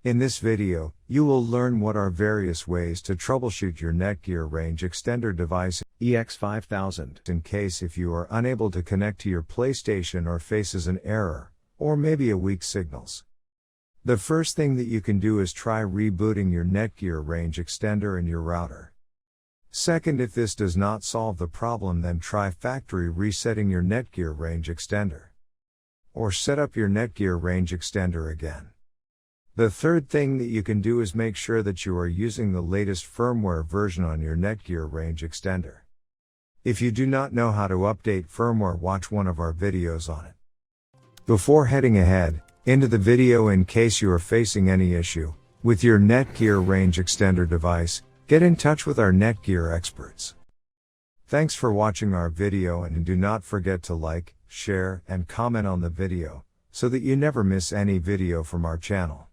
In this video, you will learn what are various ways to troubleshoot your Netgear Range Extender device EX5000 in case if you are unable to connect to your PlayStation or faces an error, or maybe a weak signals. The first thing that you can do is try rebooting your Netgear Range Extender and your router. Second, if this does not solve the problem, then try factory resetting your Netgear Range Extender. Or set up your Netgear Range Extender again. The third thing that you can do is make sure that you are using the latest firmware version on your Netgear Range Extender. If you do not know how to update firmware, watch one of our videos on it. Before heading ahead into the video, in case you are facing any issue with your Netgear Range Extender device, get in touch with our Netgear experts. Thanks for watching our video, and do not forget to like, share, and comment on the video, so that you never miss any video from our channel.